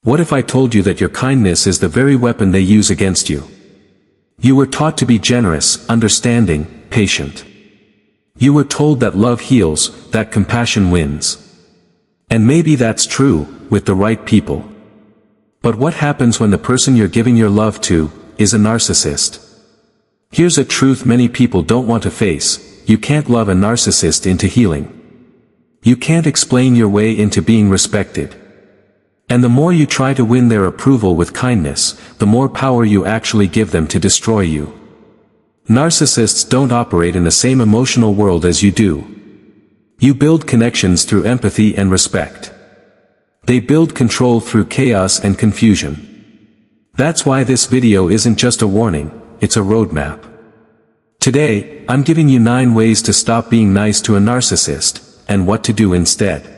What if I told you that your kindness is the very weapon they use against you? You were taught to be generous, understanding, patient. You were told that love heals, that compassion wins. And maybe that's true, with the right people. But what happens when the person you're giving your love to is a narcissist? Here's a truth many people don't want to face: you can't love a narcissist into healing. You can't explain your way into being respected. And the more you try to win their approval with kindness, the more power you actually give them to destroy you. Narcissists don't operate in the same emotional world as you do. You build connections through empathy and respect. They build control through chaos and confusion. That's why this video isn't just a warning, it's a roadmap. Today, I'm giving you 9 ways to stop being nice to a narcissist, and what to do instead.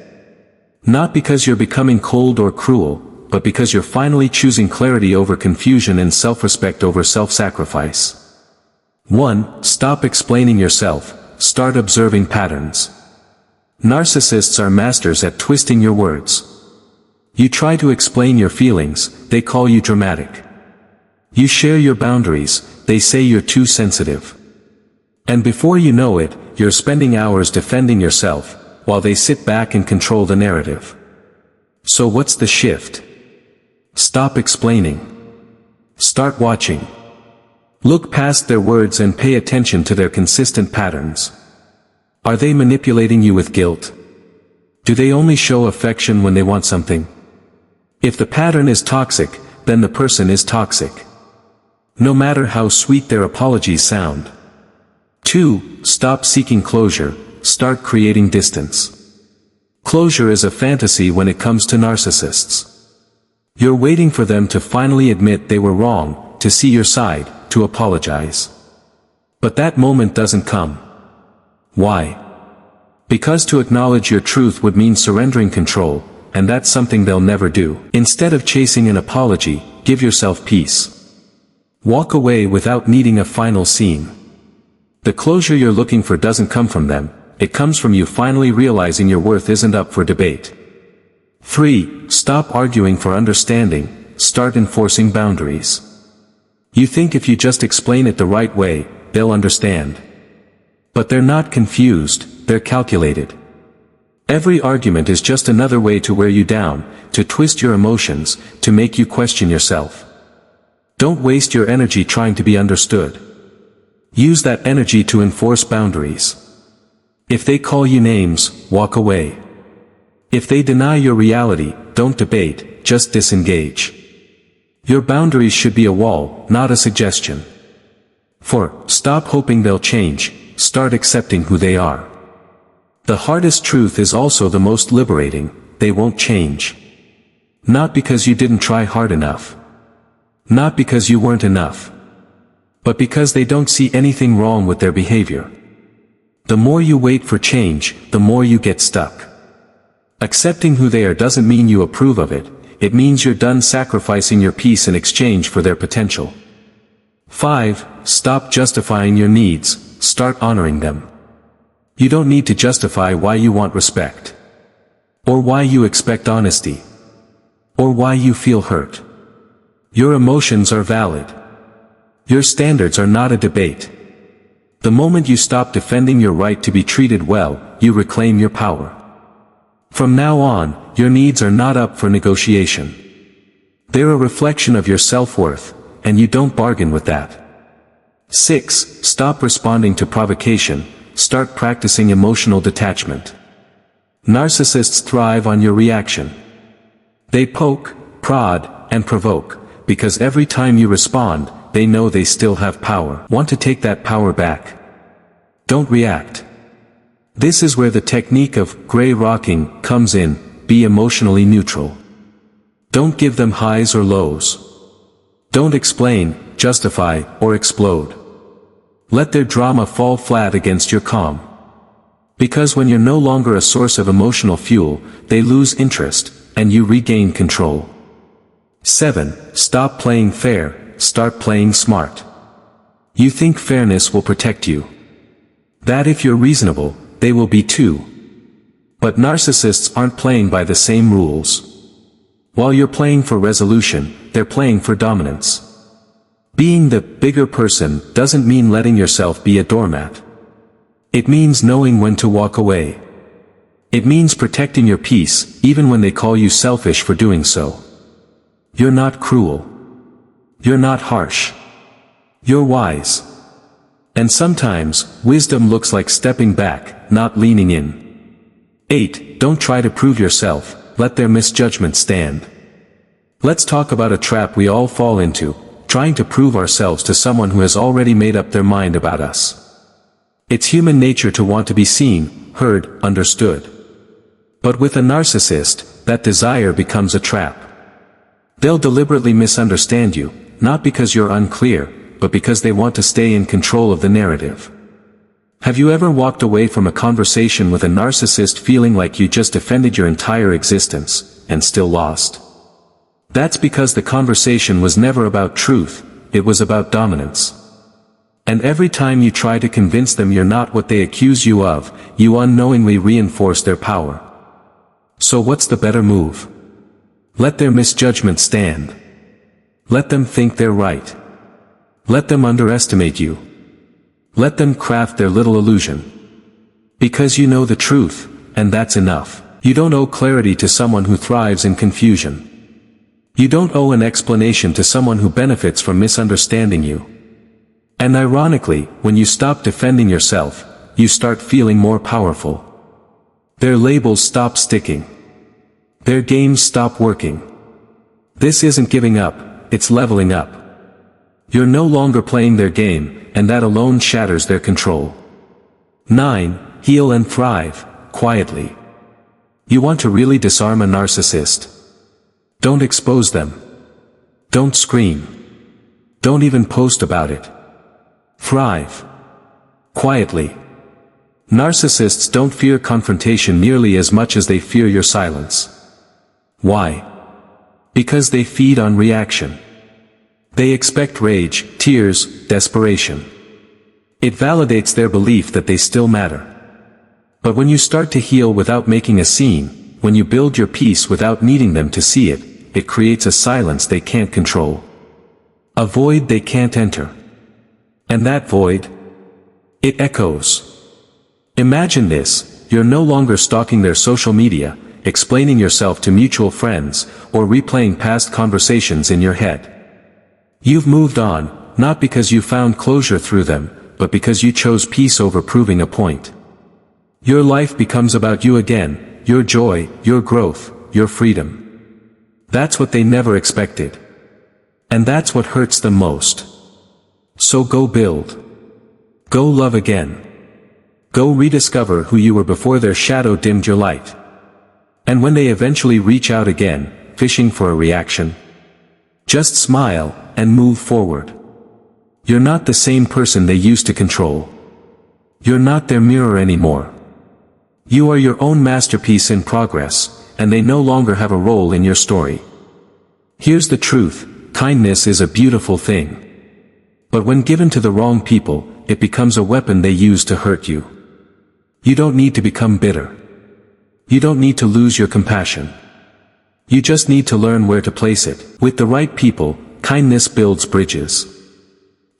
Not because you're becoming cold or cruel, but because you're finally choosing clarity over confusion and self-respect over self-sacrifice. 1. Stop explaining yourself, start observing patterns. Narcissists are masters at twisting your words. You try to explain your feelings, they call you dramatic. You share your boundaries, they say you're too sensitive. And before you know it, you're spending hours defending yourself, while they sit back and control the narrative. So what's the shift? Stop explaining. Start watching. Look past their words and pay attention to their consistent patterns. Are they manipulating you with guilt? Do they only show affection when they want something? If the pattern is toxic, then the person is toxic. No matter how sweet their apologies sound. 2. Stop seeking closure, start creating distance. Closure is a fantasy when it comes to narcissists. You're waiting for them to finally admit they were wrong, to see your side, to apologize. But that moment doesn't come. Why? Because to acknowledge your truth would mean surrendering control, and that's something they'll never do. Instead of chasing an apology, give yourself peace. Walk away without needing a final scene. The closure you're looking for doesn't come from them, it comes from you finally realizing your worth isn't up for debate. 3. Stop arguing for understanding, start enforcing boundaries. You think if you just explain it the right way, they'll understand. But they're not confused, they're calculated. Every argument is just another way to wear you down, to twist your emotions, to make you question yourself. Don't waste your energy trying to be understood. Use that energy to enforce boundaries. If they call you names, walk away. If they deny your reality, don't debate, just disengage. Your boundaries should be a wall, not a suggestion. 4. Stop hoping they'll change, start accepting who they are. The hardest truth is also the most liberating: they won't change. Not because you didn't try hard enough. Not because you weren't enough. But because they don't see anything wrong with their behavior. The more you wait for change, the more you get stuck. Accepting who they are doesn't mean you approve of it, it means you're done sacrificing your peace in exchange for their potential. 5. Stop justifying your needs, start honoring them. You don't need to justify why you want respect. Or why you expect honesty. Or why you feel hurt. Your emotions are valid. Your standards are not a debate. The moment you stop defending your right to be treated well, you reclaim your power. From now on, your needs are not up for negotiation. They're a reflection of your self-worth, and you don't bargain with that. 6. Stop responding to provocation, start practicing emotional detachment. Narcissists thrive on your reaction. They poke, prod, and provoke, because every time you respond, they know they still have power. Want to take that power back? Don't react. This is where the technique of gray rocking comes in: be emotionally neutral. Don't give them highs or lows. Don't explain, justify, or explode. Let their drama fall flat against your calm. Because when you're no longer a source of emotional fuel, they lose interest, and you regain control. 7. Stop playing fair, start playing smart. You think fairness will protect you. That if you're reasonable, they will be too. But narcissists aren't playing by the same rules. While you're playing for resolution, they're playing for dominance. Being the bigger person doesn't mean letting yourself be a doormat. It means knowing when to walk away. It means protecting your peace, even when they call you selfish for doing so. You're not cruel. You're not harsh. You're wise. And sometimes, wisdom looks like stepping back, not leaning in. 8. Don't try to prove yourself, let their misjudgment stand. Let's talk about a trap we all fall into, trying to prove ourselves to someone who has already made up their mind about us. It's human nature to want to be seen, heard, understood. But with a narcissist, that desire becomes a trap. They'll deliberately misunderstand you, not because you're unclear, but because they want to stay in control of the narrative. Have you ever walked away from a conversation with a narcissist feeling like you just defended your entire existence, and still lost? That's because the conversation was never about truth, it was about dominance. And every time you try to convince them you're not what they accuse you of, you unknowingly reinforce their power. So what's the better move? Let their misjudgment stand. Let them think they're right. Let them underestimate you. Let them craft their little illusion. Because you know the truth, and that's enough. You don't owe clarity to someone who thrives in confusion. You don't owe an explanation to someone who benefits from misunderstanding you. And ironically, when you stop defending yourself, you start feeling more powerful. Their labels stop sticking. Their games stop working. This isn't giving up, it's leveling up. You're no longer playing their game, and that alone shatters their control. 9. Heal and thrive, quietly. You want to really disarm a narcissist? Don't expose them. Don't scream. Don't even post about it. Thrive. Quietly. Narcissists don't fear confrontation nearly as much as they fear your silence. Why? Because they feed on reaction. They expect rage, tears, desperation. It validates their belief that they still matter. But when you start to heal without making a scene, when you build your peace without needing them to see it, it creates a silence they can't control. A void they can't enter. And that void? It echoes. Imagine this, you're no longer stalking their social media, explaining yourself to mutual friends, or replaying past conversations in your head. You've moved on, not because you found closure through them, but because you chose peace over proving a point. Your life becomes about you again, your joy, your growth, your freedom. That's what they never expected. And that's what hurts them most. So go build. Go love again. Go rediscover who you were before their shadow dimmed your light. And when they eventually reach out again, fishing for a reaction, just smile, and move forward. You're not the same person they used to control. You're not their mirror anymore. You are your own masterpiece in progress, and they no longer have a role in your story. Here's the truth, kindness is a beautiful thing. But when given to the wrong people, it becomes a weapon they use to hurt you. You don't need to become bitter. You don't need to lose your compassion. You just need to learn where to place it. With the right people, kindness builds bridges.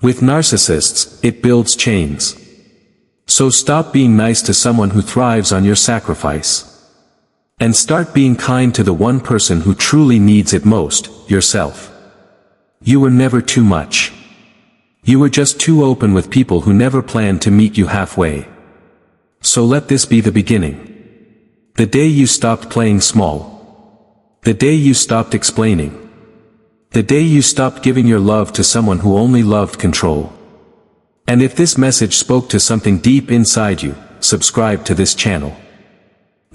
With narcissists, it builds chains. So stop being nice to someone who thrives on your sacrifice. And start being kind to the one person who truly needs it most, yourself. You were never too much. You were just too open with people who never planned to meet you halfway. So let this be the beginning. The day you stopped playing small. The day you stopped explaining. The day you stopped giving your love to someone who only loved control. And if this message spoke to something deep inside you, subscribe to this channel.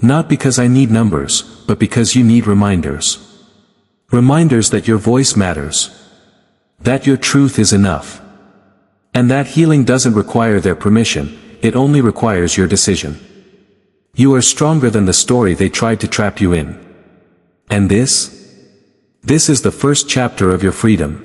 Not because I need numbers, but because you need reminders. Reminders that your voice matters. That your truth is enough. And that healing doesn't require their permission, it only requires your decision. You are stronger than the story they tried to trap you in. And this? This is the first chapter of your freedom.